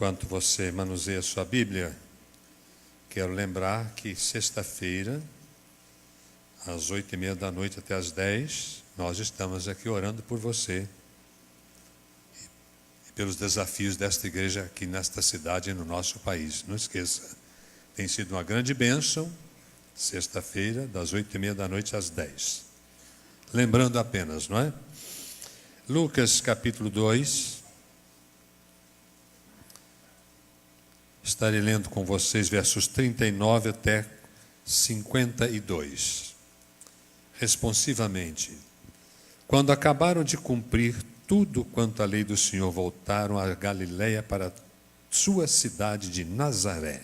Enquanto você manuseia a sua Bíblia, quero lembrar que sexta-feira, às 8h30 da noite até às 10, nós estamos aqui orando por você e pelos desafios desta igreja aqui nesta cidade e no nosso país. Não esqueça, tem sido uma grande bênção, sexta-feira, das 8h30 da noite às 10. Lembrando apenas, não é? Lucas capítulo 2. Estarei lendo com vocês versos 39 até 52. Responsivamente. Quando acabaram de cumprir tudo quanto a lei do Senhor, voltaram a Galiléia para sua cidade de Nazaré.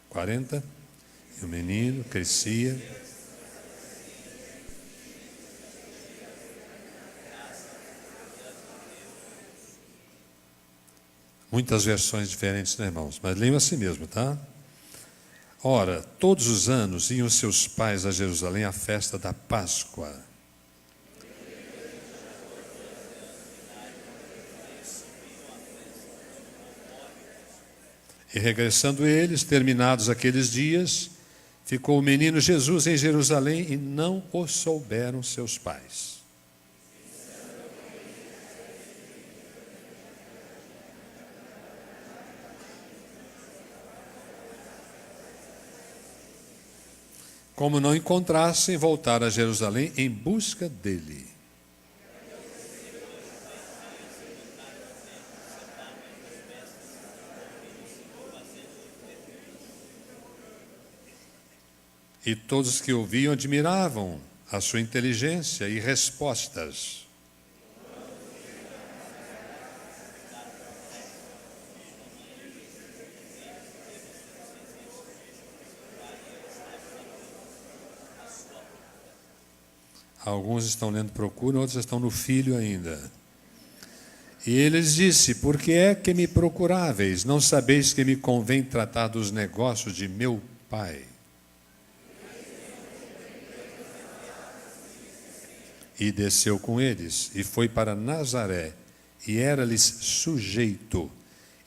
40. E o menino crescia. Muitas versões diferentes, né, irmãos? Mas leiam assim mesmo, tá? Ora, todos os anos iam seus pais a Jerusalém à festa da Páscoa. E regressando eles, terminados aqueles dias, ficou o menino Jesus em Jerusalém e não o souberam seus pais. Como não encontrassem, voltaram a Jerusalém em busca dele. E todos que ouviam admiravam a sua inteligência e respostas. Alguns estão lendo Procura, outros estão no Filho ainda. E ele lhes disse: por que é que me procuráveis? Não sabeis que me convém tratar dos negócios de meu Pai? E desceu com eles, e foi para Nazaré, e era-lhes sujeito,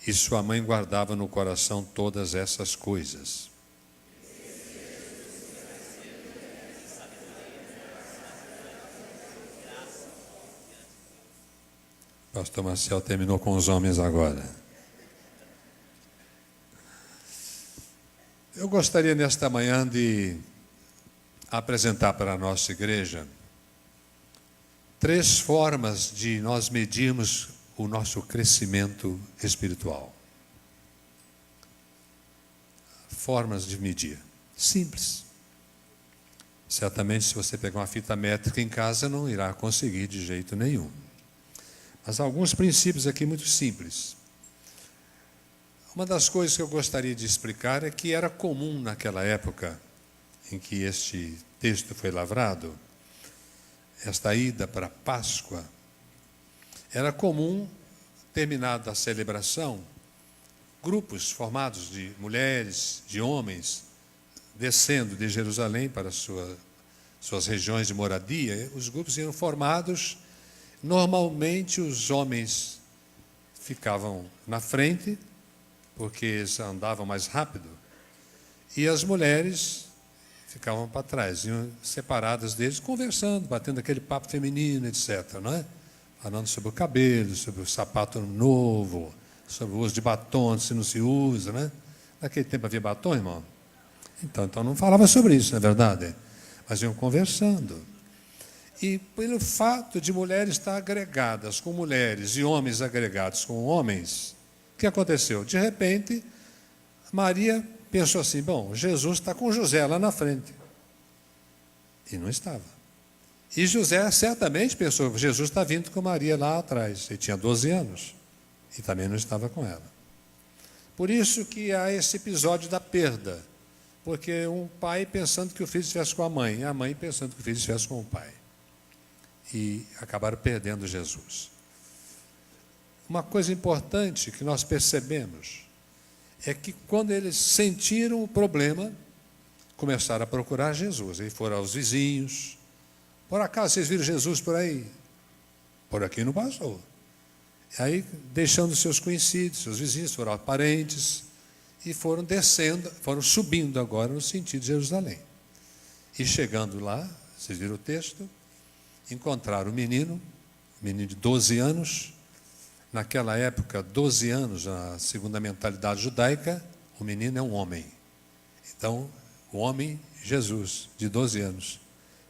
e sua mãe guardava no coração todas essas coisas. Pastor Marcial terminou com os homens agora. Eu gostaria nesta manhã de apresentar para a nossa igreja 3 formas de nós medirmos o nosso crescimento espiritual. Formas de medir. Simples. Certamente, se você pegar uma fita métrica em casa, não irá conseguir de jeito nenhum. Mas há alguns princípios aqui muito simples. Uma das coisas que eu gostaria de explicar é que era comum naquela época em que este texto foi lavrado, esta ida para a Páscoa, era comum, terminada a celebração, grupos formados de mulheres, de homens, descendo de Jerusalém para suas regiões de moradia. Os grupos eram formados. Normalmente os homens ficavam na frente, porque eles andavam mais rápido, e as mulheres ficavam para trás, iam separadas deles, conversando, batendo aquele papo feminino, etc., não é? Falando sobre o cabelo, sobre o sapato novo, sobre o uso de batom, se não se usa, né? Naquele tempo havia batom, irmão? Então não falava sobre isso, não é verdade? Mas iam conversando. E pelo fato de mulheres estar agregadas com mulheres e homens agregados com homens, o que aconteceu? De repente, Maria pensou assim: bom, Jesus está com José lá na frente. E não estava. E José certamente pensou: Jesus está vindo com Maria lá atrás. Ele tinha 12 anos e também não estava com ela. Por isso que há esse episódio da perda. Porque um pai pensando que o filho estivesse com a mãe pensando que o filho estivesse com o pai. E acabaram perdendo Jesus. Uma coisa importante que nós percebemos é que quando eles sentiram o problema, começaram a procurar Jesus. E foram aos vizinhos. Por acaso vocês viram Jesus por aí? Por aqui não passou. Aí, deixando seus conhecidos, seus vizinhos, foram parentes, e foram descendo, foram subindo agora no sentido de Jerusalém. E chegando lá, vocês viram o texto, encontraram o menino de 12 anos. Naquela época, 12 anos, na segundo a mentalidade judaica, o menino é um homem. Então, o homem, Jesus, de 12 anos,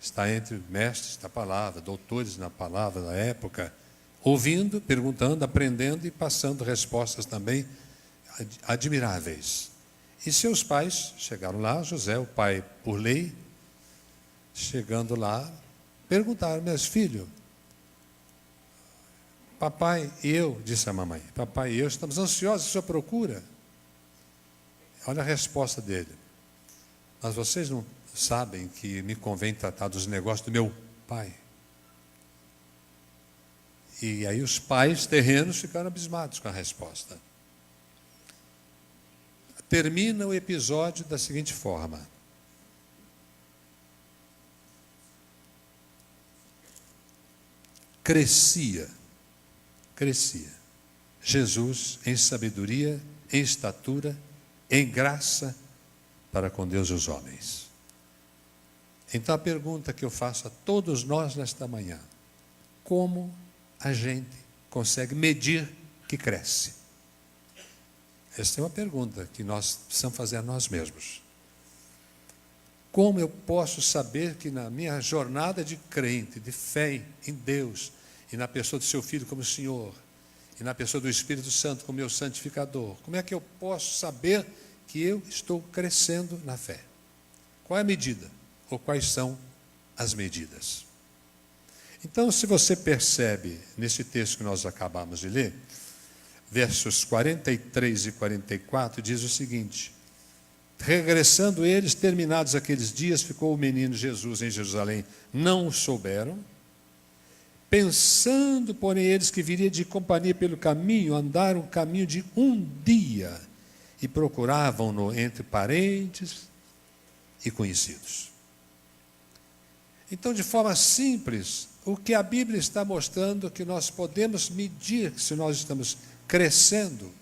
está entre mestres da palavra, doutores na palavra da época, ouvindo, perguntando, aprendendo e passando respostas também admiráveis. E seus pais chegaram lá, José, o pai por lei, chegando lá, perguntaram: meus filhos, papai e eu, disse a mamãe, papai e eu estamos ansiosos à sua procura. Olha a resposta dele: mas vocês não sabem que me convém tratar dos negócios do meu pai? E aí os pais terrenos ficaram abismados com a resposta. Termina o episódio da seguinte forma: crescia Jesus em sabedoria, em estatura, em graça para com Deus e os homens. Então a pergunta que eu faço a todos nós nesta manhã: como a gente consegue medir que cresce? Essa é uma pergunta que nós precisamos fazer a nós mesmos. Como eu posso saber que na minha jornada de crente, de fé em Deus, e na pessoa do seu Filho como Senhor, e na pessoa do Espírito Santo como meu santificador, como é que eu posso saber que eu estou crescendo na fé? Qual é a medida? Ou quais são as medidas? Então, se você percebe nesse texto que nós acabamos de ler, versos 43 e 44, diz o seguinte: regressando eles, terminados aqueles dias, ficou o menino Jesus em Jerusalém. Não o souberam. Pensando, porém, eles que viria de companhia pelo caminho, andaram o caminho de um dia e procuravam-no entre parentes e conhecidos. Então, de forma simples, o que a Bíblia está mostrando que nós podemos medir se nós estamos crescendo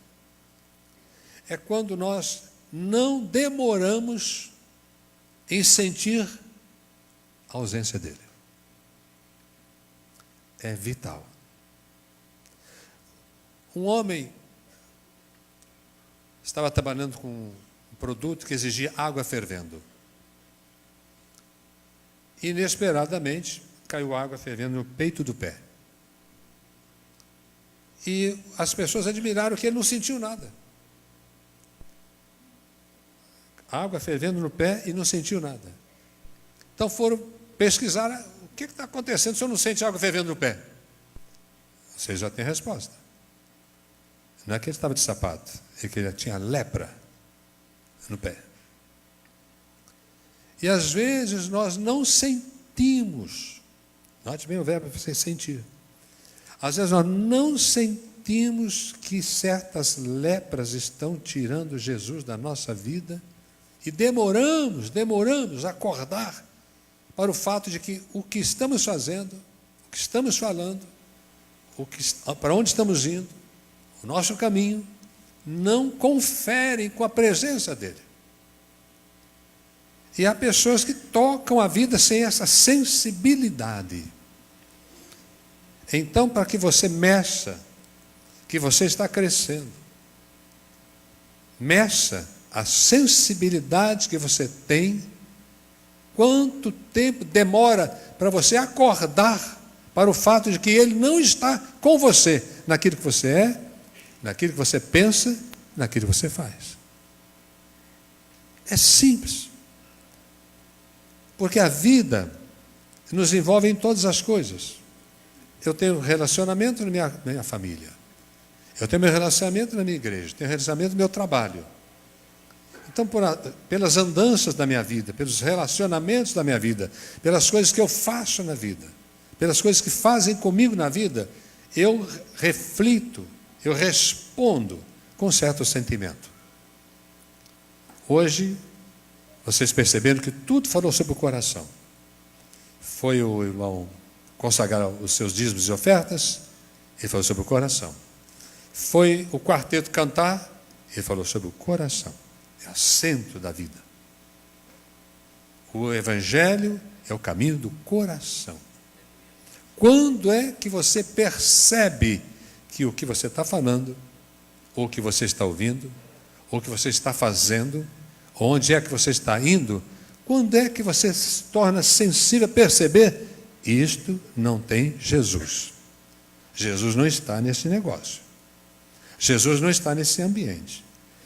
é quando nós não demoramos em sentir a ausência dele. É vital. Um homem estava trabalhando com um produto que exigia água fervendo. Inesperadamente, caiu água fervendo no peito do pé. E as pessoas admiraram que ele não sentiu nada. Água fervendo no pé e não sentiu nada. Então foram pesquisar: o que está acontecendo se eu não sente água fervendo no pé? Você já tem a resposta. Não é que ele estava de sapato, é que ele tinha lepra no pé. E às vezes nós não sentimos. Note bem o verbo para você sentir. Às vezes nós não sentimos que certas lepras estão tirando Jesus da nossa vida e demoramos a acordar para o fato de que o que estamos fazendo, o que estamos falando, para onde estamos indo, o nosso caminho, não conferem com a presença dele. E há pessoas que tocam a vida sem essa sensibilidade. Então, para que você meça que você está crescendo, meça a sensibilidade que você tem, quanto tempo demora para você acordar para o fato de que ele não está com você naquilo que você é, naquilo que você pensa, naquilo que você faz. É simples. Porque a vida nos envolve em todas as coisas. Eu tenho relacionamento na minha família. Eu tenho meu relacionamento na minha igreja. Tenho relacionamento no meu trabalho. Então, pelas andanças da minha vida, pelos relacionamentos da minha vida, pelas coisas que eu faço na vida, pelas coisas que fazem comigo na vida, eu reflito, eu respondo com certo sentimento. Hoje, vocês perceberam que tudo falou sobre o coração. Foi o irmão consagrar os seus dízimos e ofertas, Ele falou sobre o coração. Foi o quarteto cantar, ele falou sobre o coração. É o centro da vida. O Evangelho é o caminho do coração. Quando é que você percebe que o que você está falando, ou o que você está ouvindo, ou o que você está fazendo, onde é que você está indo, quando é que você se torna sensível a perceber isto não tem Jesus? Jesus não está nesse negócio. Jesus não está nesse ambiente.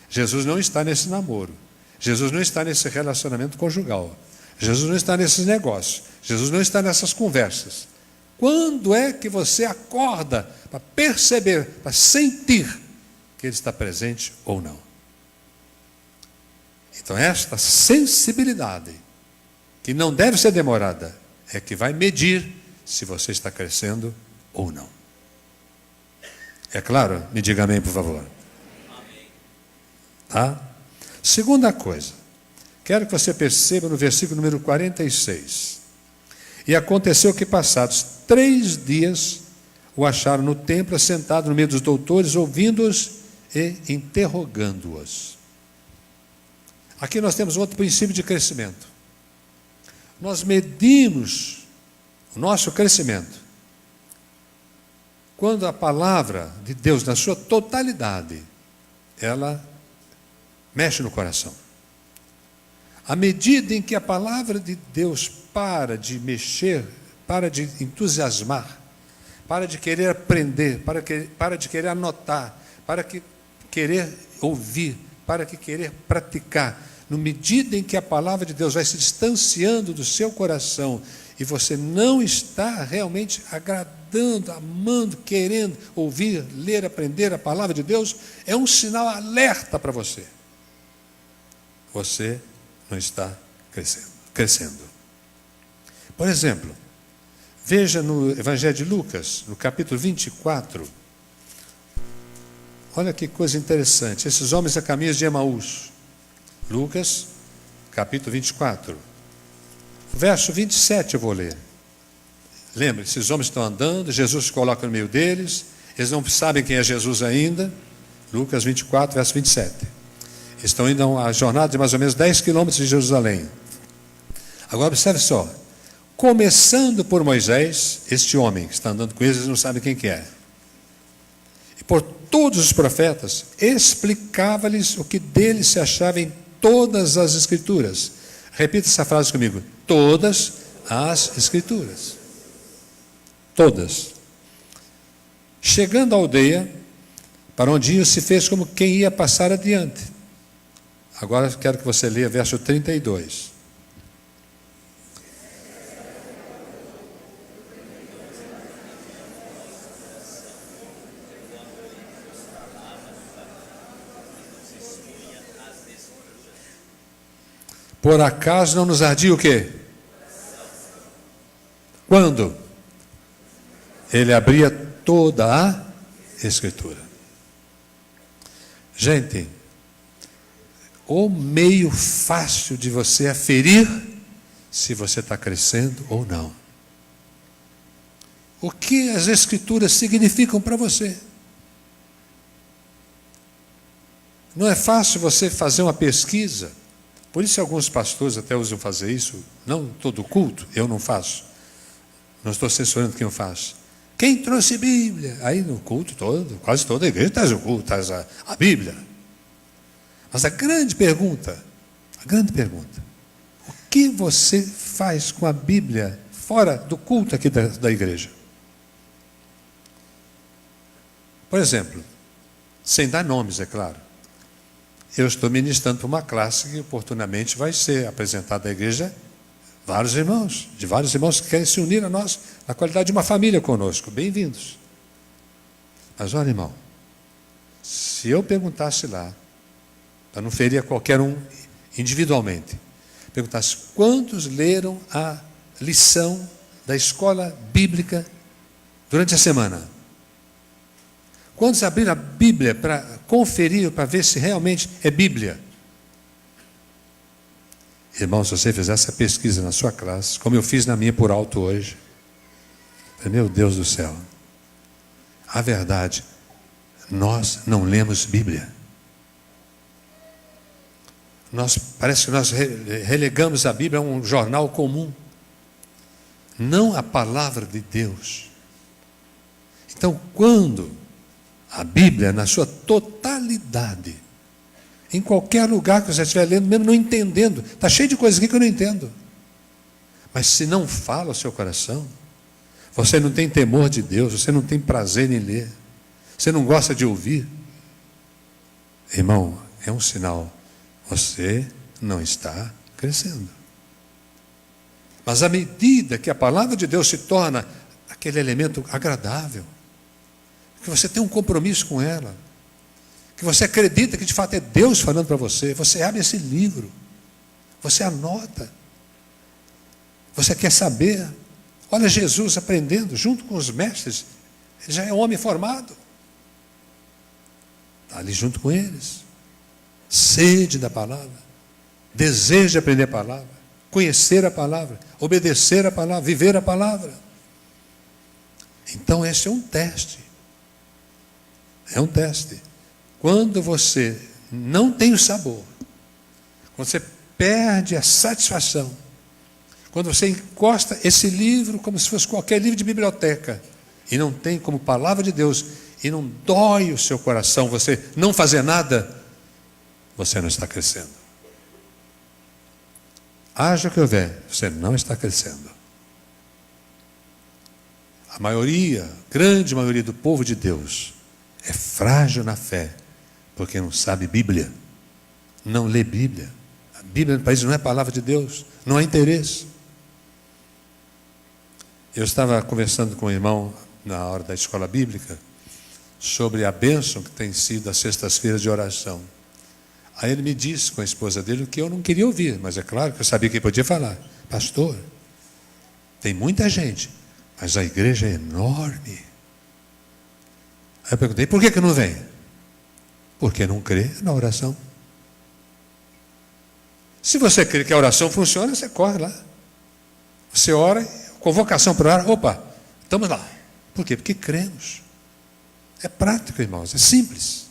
Jesus não está nesse namoro. Jesus não está nesse relacionamento conjugal. Jesus não está nesses negócios. Jesus não está nessas conversas. Quando é que você acorda para perceber, para sentir que Ele está presente ou não? Então, esta sensibilidade, que não deve ser demorada, é que vai medir se você está crescendo ou não. É claro? Me diga amém, por favor. Amém. Tá? Segunda coisa, quero que você perceba no versículo número 46. E aconteceu que, passados 3 dias, o acharam no templo, assentado no meio dos doutores, ouvindo-os e interrogando-os. Aqui nós temos outro princípio de crescimento. Nós medimos o nosso crescimento quando a palavra de Deus, na sua totalidade, ela mexe no coração. À medida em que a palavra de Deus para de mexer, para de entusiasmar, para de querer aprender, para de querer anotar, para de querer ouvir, para de querer praticar, na medida em que a palavra de Deus vai se distanciando do seu coração e você não está realmente agradando, amando, querendo ouvir, ler, aprender a palavra de Deus, é um sinal alerta para você. Você não está crescendo. Por exemplo, veja no Evangelho de Lucas, no capítulo 24. Olha que coisa interessante. Esses homens a caminho de Emaús. Lucas, capítulo 24. Verso 27 eu vou ler. Lembre, esses homens estão andando, Jesus se coloca no meio deles, eles não sabem quem é Jesus ainda. Lucas 24, verso 27. Estão indo a jornada de mais ou menos 10 quilômetros de Jerusalém. Agora observe só. Começando por Moisés, este homem que está andando com eles, eles não sabem quem que é. E por todos os profetas, explicava-lhes o que deles se achava em todas as Escrituras. Repita essa frase comigo. Todas as Escrituras. Todas. Chegando à aldeia, para onde ia, se fez como quem ia passar adiante. Agora quero que você leia verso 32. Por acaso não nos ardia o quê? Quando? Ele abria toda a Escritura. Gente, o meio fácil de você aferir se você está crescendo ou não. O que as Escrituras significam para você? Não é fácil você fazer uma pesquisa. Por isso alguns pastores até usam fazer isso, não todo culto, eu não faço. Não estou censurando quem eu faço. Quem trouxe Bíblia? Aí no culto todo, quase toda a igreja traz o culto, traz a Bíblia. Mas a grande pergunta, o que você faz com a Bíblia fora do culto aqui da igreja? Por exemplo, sem dar nomes, é claro. Eu estou ministrando para uma classe que oportunamente vai ser apresentada à igreja vários irmãos que querem se unir a nós na qualidade de uma família conosco. Bem-vindos. Mas olha, irmão, se eu perguntasse lá, para não ferir a qualquer um individualmente, perguntasse quantos leram a lição da escola bíblica durante a semana? Quantos abriram a Bíblia para conferir, para ver se realmente é Bíblia? Irmão, se você fizesse a pesquisa na sua classe, como eu fiz na minha por alto hoje, meu Deus do céu, a verdade, nós não lemos Bíblia. Parece que nós relegamos a Bíblia a um jornal comum, não a palavra de Deus. Então, quando a Bíblia, na sua totalidade, em qualquer lugar que você estiver lendo, mesmo não entendendo, está cheio de coisas aqui que eu não entendo, mas se não fala o seu coração, você não tem temor de Deus, você não tem prazer em ler, você não gosta de ouvir, irmão, é um sinal, você não está crescendo. Mas à medida que a palavra de Deus se torna aquele elemento agradável, que você tem um compromisso com ela, que você acredita que de fato é Deus falando para você, você abre esse livro, você anota, você quer saber. Olha Jesus aprendendo junto com os mestres, ele já é homem formado, está ali junto com eles, sede da palavra, desejo de aprender a palavra, conhecer a palavra, obedecer a palavra, viver a palavra. Então esse é um teste. É um teste. Quando você não tem o sabor, quando você perde a satisfação, quando você encosta esse livro como se fosse qualquer livro de biblioteca, e não tem como palavra de Deus, e não dói o seu coração, você não fazer nada, você não está crescendo. Haja o que houver, você não está crescendo. A maioria, grande maioria do povo de Deus é frágil na fé, porque não sabe Bíblia, não lê Bíblia. A Bíblia no país não é palavra de Deus, não há interesse. Eu estava conversando com o irmão na hora da escola bíblica sobre a bênção que tem sido as sextas-feiras de oração. Aí ele me disse com a esposa dele o que eu não queria ouvir, mas é claro que eu sabia que ele podia falar. Pastor, tem muita gente, mas a igreja é enorme. Aí eu perguntei, por que não vem? Porque não crê na oração. Se você crê que a oração funciona, você corre lá. Você ora, convocação para orar, opa, estamos lá. Por quê? Porque cremos. É prático, irmãos, é simples.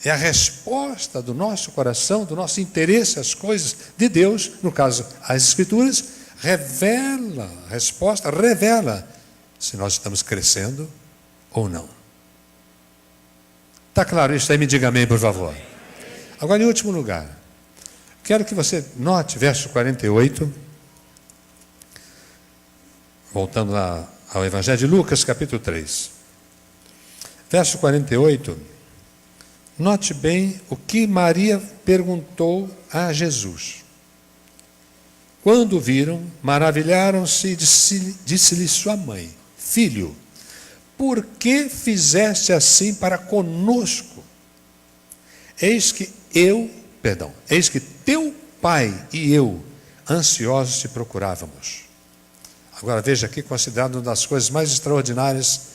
É a resposta do nosso coração, do nosso interesse às coisas de Deus, no caso, as Escrituras, revela, a resposta revela se nós estamos crescendo ou não. Está claro isso aí? Me diga amém, por favor. Agora, em último lugar, quero que você note verso 48, voltando lá ao Evangelho de Lucas, capítulo 3. Verso 48, note bem o que Maria perguntou a Jesus. Quando o viram, maravilharam-se e disse-lhe sua mãe, filho, por que fizeste assim para conosco? Eis que teu pai e eu, ansiosos, te procurávamos. Agora veja aqui, considerado uma das coisas mais extraordinárias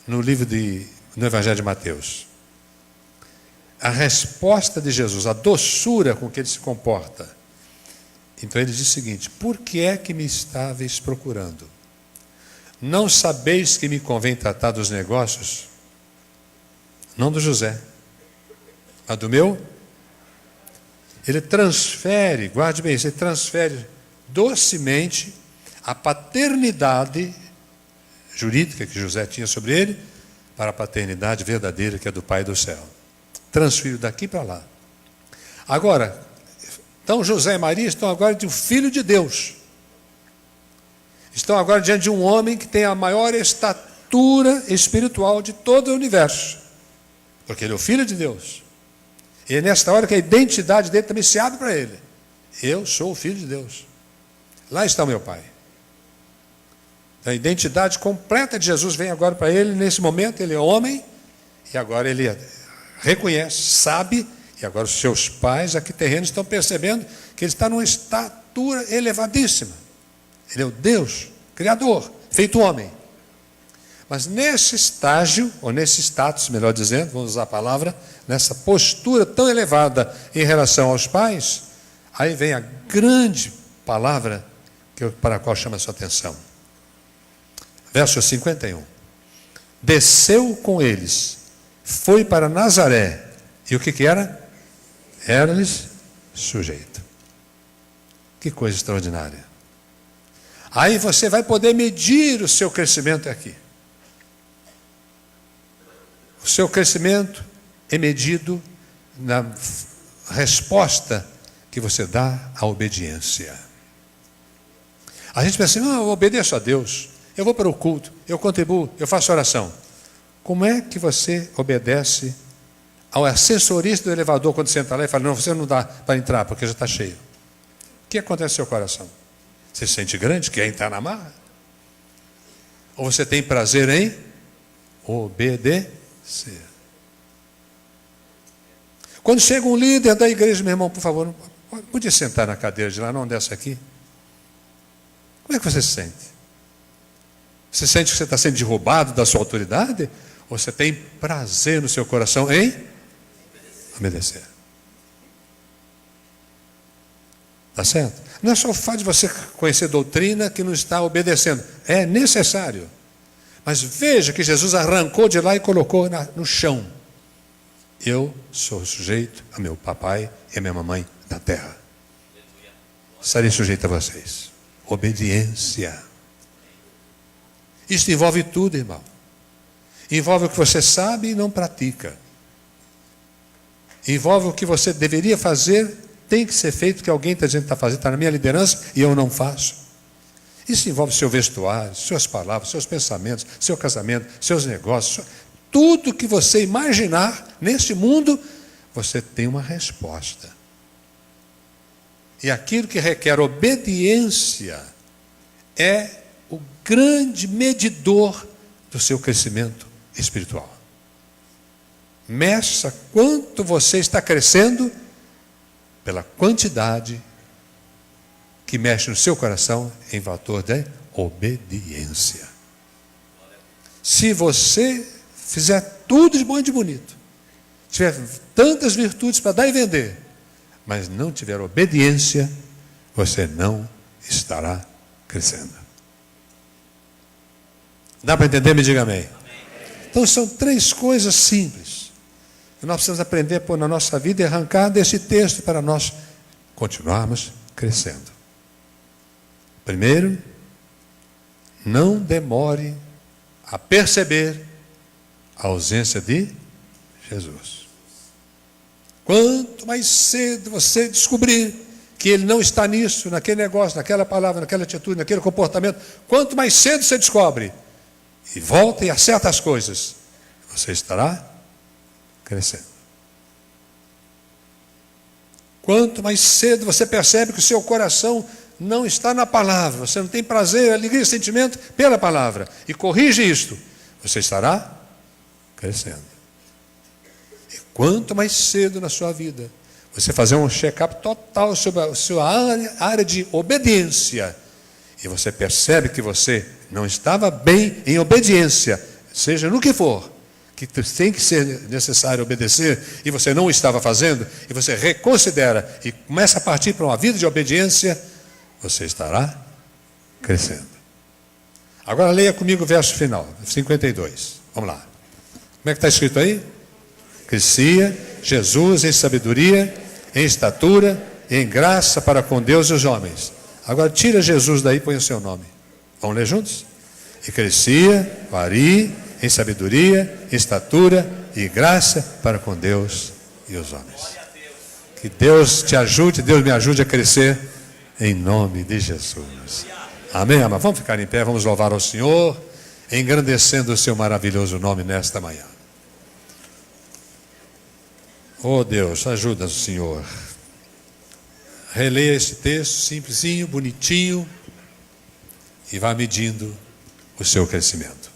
no Evangelho de Mateus. A resposta de Jesus, a doçura com que ele se comporta. Então ele diz o seguinte, por que é que me estáveis procurando? Não sabeis que me convém tratar dos negócios? Não do José, mas do meu? Ele transfere, guarde bem isso, ele transfere docemente a paternidade jurídica que José tinha sobre ele para a paternidade verdadeira que é do Pai do céu. Transfiro daqui para lá. Agora, então José e Maria estão agora de um filho de Deus. Estão agora diante de um homem que tem a maior estatura espiritual de todo o universo. Porque ele é o filho de Deus. E é nesta hora que a identidade dele também se abre para ele. Eu sou o filho de Deus. Lá está o meu Pai. A identidade completa de Jesus vem agora para ele. Nesse momento ele é homem. E agora ele reconhece, sabe. E agora os seus pais aqui terrenos estão percebendo que ele está numa estatura elevadíssima. Ele é o Deus, Criador, feito homem. Mas nesse estágio, ou nesse status, melhor dizendo, vamos usar a palavra, nessa postura tão elevada em relação aos pais, aí vem a grande palavra para a qual chama a sua atenção. Verso 51. desceu com eles, foi para Nazaré. E o que era? Era-lhes sujeito. Que coisa extraordinária. Aí você vai poder medir o seu crescimento aqui. O seu crescimento é medido na resposta que você dá à obediência. A gente pensa assim, eu obedeço a Deus, eu vou para o culto, eu contribuo, eu faço oração. Como é que você obedece ao assessorista do elevador quando você entra lá e fala, não, você não dá para entrar porque já está cheio? O que acontece no seu coração? Você se sente grande, quer entrar na marra? Ou você tem prazer em obedecer? Quando chega um líder da igreja, meu irmão, por favor, não podia sentar na cadeira de lá, não dessa aqui? Como é que você se sente? Você sente que você está sendo derrubado da sua autoridade? Ou você tem prazer no seu coração em obedecer? Está certo? Não é só o fato de você conhecer doutrina que não está obedecendo. É necessário. Mas veja que Jesus arrancou de lá e colocou no chão. Eu sou sujeito a meu papai e a minha mamãe na terra. Estarei sujeito a vocês. Obediência. Isso envolve tudo, irmão. Envolve o que você sabe e não pratica. Envolve o que você deveria fazer, tem que ser feito, que alguém está dizendo que está fazendo, está na minha liderança e eu não faço. Isso envolve seu vestuário, suas palavras, seus pensamentos, seu casamento, seus negócios. Tudo que você imaginar neste mundo, você tem uma resposta. E aquilo que requer obediência é o grande medidor do seu crescimento espiritual. Meça quanto você está crescendo pela quantidade que mexe no seu coração em fator de obediência. Se você fizer tudo de bom e de bonito, tiver tantas virtudes para dar e vender, mas não tiver obediência, você não estará crescendo. Dá para entender? Me diga amém. Então são 3 coisas simples que nós precisamos aprender a pôr na nossa vida e arrancar desse texto para nós continuarmos crescendo. Primeiro, não demore a perceber a ausência de Jesus. Quanto mais cedo você descobrir que Ele não está nisso, naquele negócio, naquela palavra, naquela atitude, naquele comportamento, quanto mais cedo você descobre e volta e acerta as coisas, você estará crescendo. Quanto mais cedo você percebe que o seu coração não está na palavra, você não tem prazer, alegria e sentimento pela palavra, e corrige isto, você estará crescendo. E quanto mais cedo na sua vida você fazer um check-up total sobre a sua área de obediência, e você percebe que você não estava bem em obediência, seja no que for, que tem que ser necessário obedecer, e você não estava fazendo, e você reconsidera e começa a partir para uma vida de obediência, você estará crescendo. Agora leia comigo o verso final, 52. Vamos lá. Como é que está escrito aí? Crescia Jesus em sabedoria, em estatura e em graça para com Deus e os homens. Agora tira Jesus daí e põe o seu nome. Vamos ler juntos? E crescia, varia, em sabedoria, estatura e graça para com Deus e os homens. Que Deus te ajude, Deus me ajude a crescer em nome de Jesus. Amém, amém? Vamos ficar em pé, vamos louvar ao Senhor, engrandecendo o seu maravilhoso nome nesta manhã. Oh Deus, ajuda-nos, Senhor. Releia esse texto simplesinho, bonitinho, e vá medindo o seu crescimento.